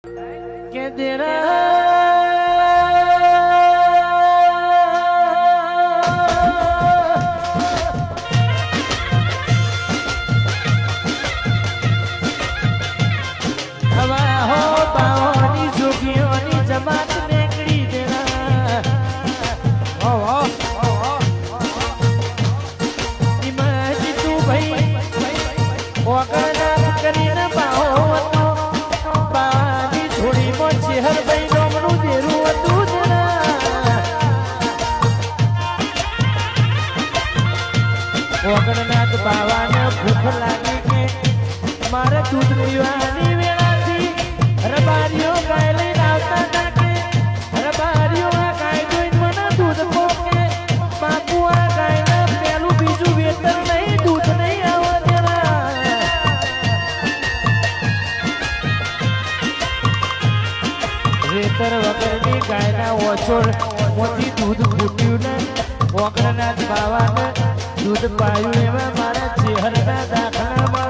કે તેરા હવા હો બાઓની જોગીઓની જમાત નીકળી તેરા હો હો ઇમાજી તું ભાઈ ઓગળના કરીને બાઓ હર ભાઈ ડોમનું દેરું હતું ઓગણનાથ બાવાને ભૂખ લાગી કે મારે દૂધ પીવાની વેળાથી રબારીઓ ગાય લઈને આવતા હતા કે રબારીઓ આ ગાય જોઈને મને દૂધ પોકે બાપુ આ ગાયના પેલું બીજું વેતન નહીં દૂધ નહીં આવે વેતર વગરની ગાયના ઓછોડ મોથી દૂધ ફૂટ્યું ને ઓગણનાથ બાવાને દૂધ પાયું એમાં મારા ચહેરના દાખલામાં